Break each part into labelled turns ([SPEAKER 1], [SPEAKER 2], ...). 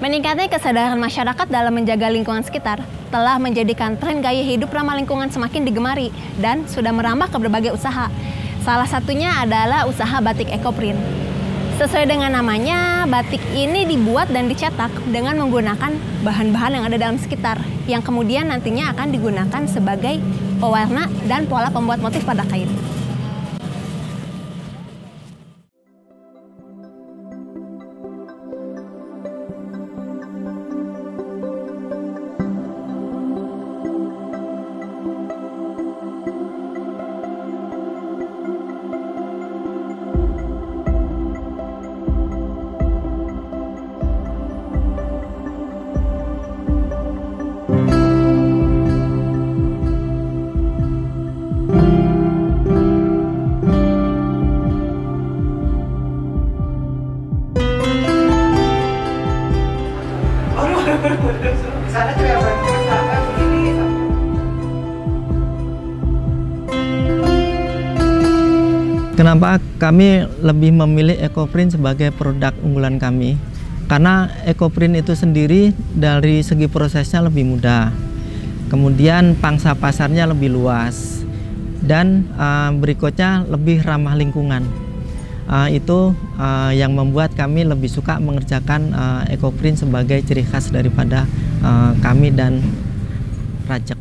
[SPEAKER 1] Meningkatnya kesadaran masyarakat dalam menjaga lingkungan sekitar telah menjadikan tren gaya hidup ramah lingkungan semakin digemari dan sudah merambah ke berbagai usaha. Salah satunya adalah usaha batik ekoprint. Sesuai dengan namanya, batik ini dibuat dan dicetak dengan menggunakan bahan-bahan yang ada dalam sekitar, yang kemudian nantinya akan digunakan sebagai pewarna dan pola pembuat motif pada kain.
[SPEAKER 2] Kenapa kami lebih memilih ekoprint sebagai produk unggulan kami? Karena ekoprint itu sendiri dari segi prosesnya lebih mudah, kemudian pangsa pasarnya lebih luas, dan berikutnya lebih ramah lingkungan. Itu yang membuat kami lebih suka mengerjakan ekoprint sebagai ciri khas daripada kami dan Rajek.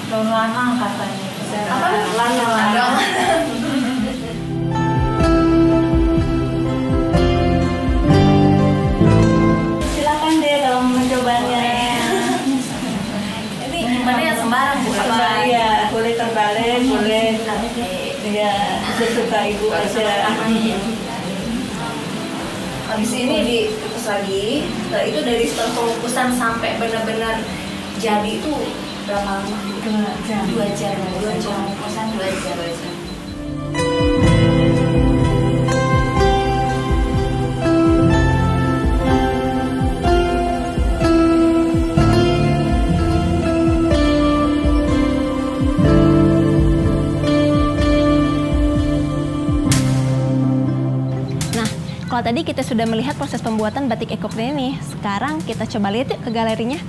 [SPEAKER 3] Daun lanang katanya.
[SPEAKER 1] Apa? Lanang.
[SPEAKER 3] Silakan deh kalau mencobanya.
[SPEAKER 1] Ini menyimpannya sembarang Bu?
[SPEAKER 3] Iya, boleh terbalik, boleh ya sesuka ibu aja.
[SPEAKER 1] Habis ini dikukus lagi. Itu dari setelah pengukusan sampai benar-benar jadi itu berapa lama?
[SPEAKER 3] 2 jam.
[SPEAKER 1] 2 jam. Pengukusan 2 jam. Kalau tadi kita sudah melihat proses pembuatan batik ekoprint ini, sekarang kita coba lihat yuk ke galerinya.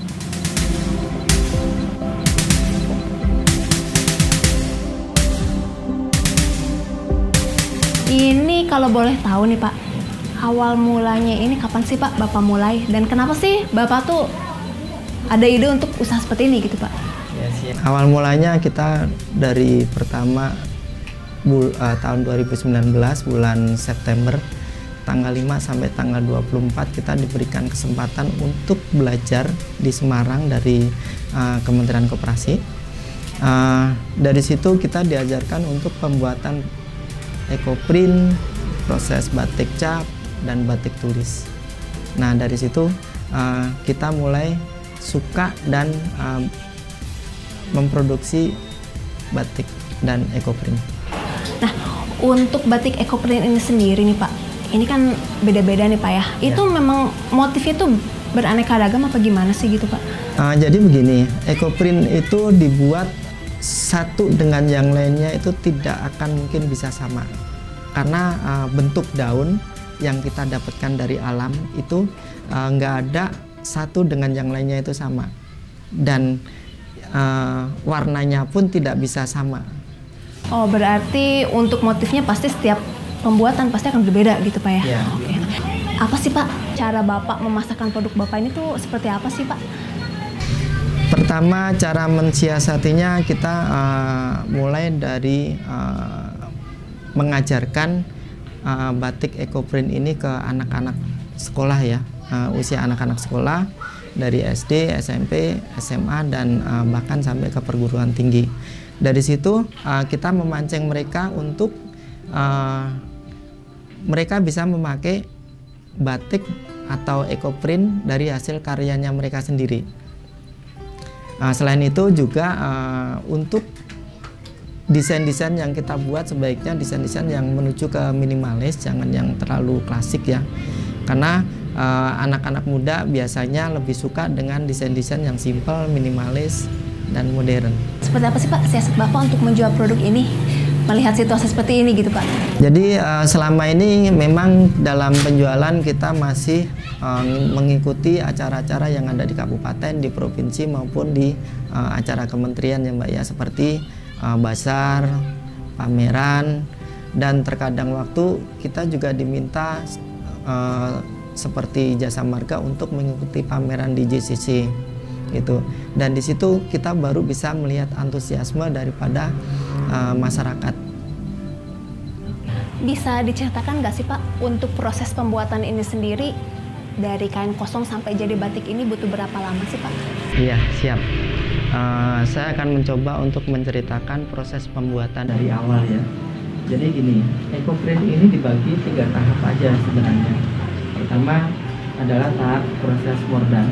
[SPEAKER 1] Ini kalau boleh tahu nih Pak, awal mulanya ini kapan sih Pak Bapak mulai? Dan kenapa sih Bapak tuh ada ide untuk usaha seperti ini gitu Pak?
[SPEAKER 2] Yes. Awal mulanya kita dari pertama tahun 2019 bulan September, tanggal 5 sampai tanggal 24 kita diberikan kesempatan untuk belajar di Semarang dari Kementerian Koperasi. Dari situ kita diajarkan untuk pembuatan ekoprint, proses batik cap, dan batik tulis. Nah dari situ kita mulai suka dan memproduksi batik dan ekoprint. Nah untuk batik ekoprint ini sendiri nih Pak, ini kan beda-beda nih Pak ya. Itu memang motifnya itu beraneka ragam apa gimana sih gitu Pak? Jadi begini, ekoprint itu dibuat satu dengan yang lainnya itu tidak akan mungkin bisa sama. Karena bentuk daun yang kita dapatkan dari alam itu nggak ada satu dengan yang lainnya itu sama. Dan warnanya pun tidak bisa sama. Oh berarti untuk motifnya pasti setiap pembuatan pasti akan berbeda gitu Pak ya? Oke. Apa sih Pak cara Bapak memasarkan produk Bapak ini tuh seperti apa sih Pak? Pertama cara mensiasatinya kita mulai dari mengajarkan batik ekoprint ini ke anak-anak sekolah ya, usia anak-anak sekolah dari SD, SMP, SMA dan bahkan sampai ke perguruan tinggi. Dari situ kita memancing mereka untuk
[SPEAKER 4] mereka bisa memakai batik atau ekoprint dari hasil karyanya mereka sendiri. Selain itu juga untuk desain-desain yang kita buat sebaiknya desain-desain yang menuju ke minimalis, jangan yang terlalu klasik ya. Karena anak-anak muda biasanya lebih suka dengan desain-desain yang simple, minimalis, dan modern.
[SPEAKER 2] Seperti apa sih Pak siasat Bapak untuk menjual produk ini? Melihat situasi seperti ini gitu Pak.
[SPEAKER 4] Jadi selama ini memang dalam penjualan kita masih mengikuti acara-acara yang ada di kabupaten, di provinsi maupun di acara kementerian ya Mbak ya, seperti bazar, pameran, dan terkadang waktu kita juga diminta seperti Jasa Marga untuk mengikuti pameran di JCC gitu. Dan di situ kita baru bisa melihat antusiasme daripada masyarakat.
[SPEAKER 2] Bisa diceritakan nggak sih Pak untuk proses pembuatan ini sendiri dari kain kosong sampai jadi batik ini butuh berapa lama sih Pak?
[SPEAKER 4] Iya, siap. Saya akan mencoba untuk menceritakan proses pembuatan dari awal ya. Jadi gini, ekoprint ini dibagi 3 tahap aja sebenarnya. Pertama adalah tahap proses mordan.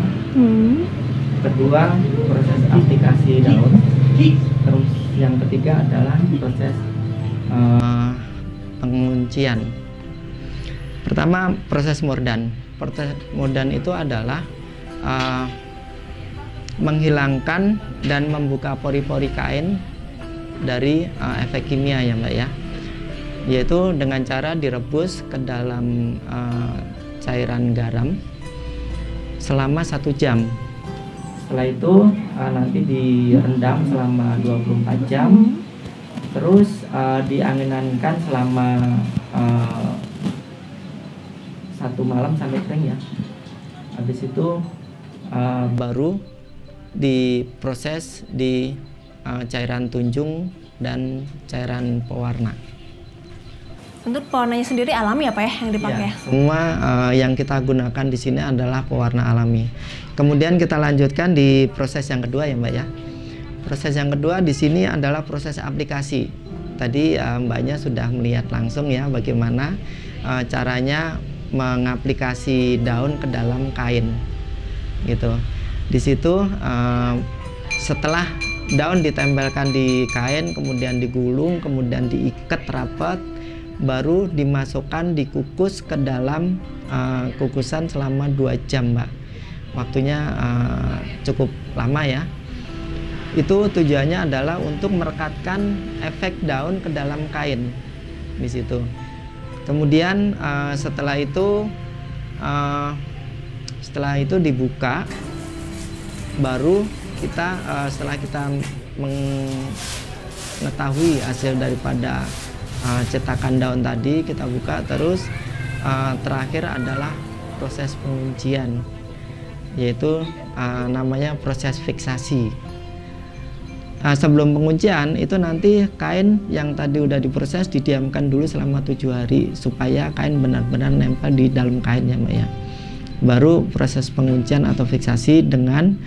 [SPEAKER 4] Kedua, proses aplikasi daun. Terus yang ketiga adalah proses penguncian. Pertama, proses mordan. Proses mordan itu adalah menghilangkan dan membuka pori-pori kain dari efek kimia ya Mbak ya, yaitu dengan cara direbus ke dalam cairan garam selama 1 jam. Setelah itu nanti direndam selama 24 jam, terus dianginkan selama 1 malam sampai kering ya. Habis itu baru diproses di cairan tunjung dan cairan pewarna.
[SPEAKER 2] Untuk pewarnanya sendiri alami ya Pak ya yang dipakai?
[SPEAKER 4] Ya, semua yang kita gunakan di sini adalah pewarna alami. Kemudian kita lanjutkan di proses yang kedua ya Mbak ya. Proses yang kedua di sini adalah proses aplikasi. Tadi Mbaknya sudah melihat langsung ya bagaimana caranya mengaplikasi daun ke dalam kain gitu. Di situ setelah daun ditempelkan di kain, kemudian digulung, kemudian diikat rapat, baru dimasukkan, dikukus ke dalam kukusan selama 2 jam Mbak. Waktunya cukup lama ya. Itu tujuannya adalah untuk merekatkan efek daun ke dalam kain di situ. Kemudian setelah itu dibuka, baru kita setelah kita mengetahui hasil daripada cetakan daun tadi, kita buka, terus terakhir adalah proses penguncian, yaitu namanya proses fiksasi. Sebelum penguncian itu nanti kain yang tadi udah diproses didiamkan dulu selama 7 hari supaya kain benar-benar nempel di dalam kain ya Mbak ya. Baru proses penguncian atau fiksasi dengan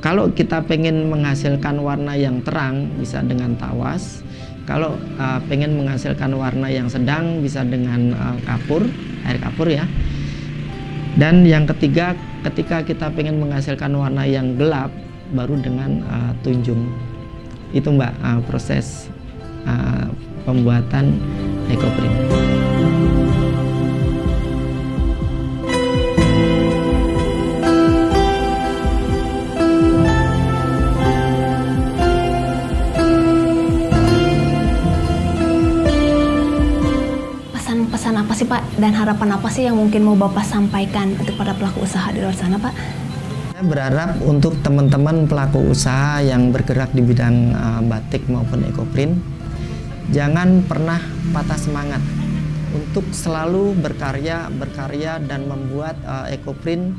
[SPEAKER 4] kalau kita pengen menghasilkan warna yang terang bisa dengan tawas. Kalau pengen menghasilkan warna yang sedang bisa dengan kapur, air kapur ya. Dan yang ketiga, ketika kita pengen menghasilkan warna yang gelap baru dengan tunjung. Itu Mbak proses pembuatan ekoprint.
[SPEAKER 2] Pesan apa sih Pak dan harapan apa sih yang mungkin mau Bapak sampaikan untuk para pelaku usaha di luar sana Pak?
[SPEAKER 4] Saya berharap untuk teman-teman pelaku usaha yang bergerak di bidang batik maupun ekoprint, jangan pernah patah semangat untuk selalu berkarya dan membuat ekoprint,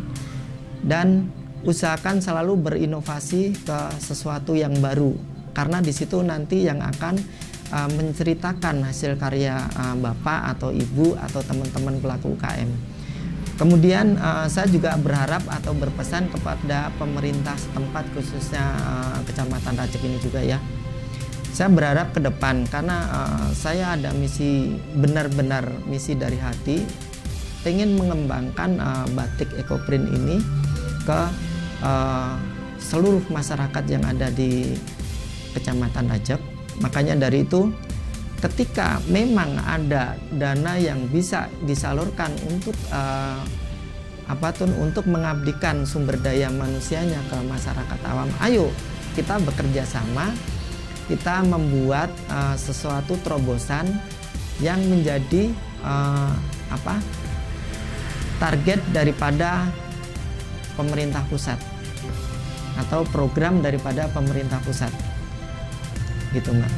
[SPEAKER 4] dan usahakan selalu berinovasi ke sesuatu yang baru, karena di situ nanti yang akan menceritakan hasil karya Bapak atau Ibu atau teman-teman pelaku UKM. Kemudian saya juga berharap atau berpesan kepada pemerintah setempat, khususnya Kecamatan Racik ini juga ya. Saya berharap ke depan karena saya ada misi, benar-benar misi dari hati, ingin mengembangkan batik ekoprint ini ke seluruh masyarakat yang ada di Kecamatan Rajab. Makanya dari itu, ketika memang ada dana yang bisa disalurkan untuk untuk mengabdikan sumber daya manusianya ke masyarakat awam, ayo kita bekerja sama, kita membuat sesuatu terobosan yang menjadi target daripada pemerintah pusat atau program daripada pemerintah pusat, gitu Mbak.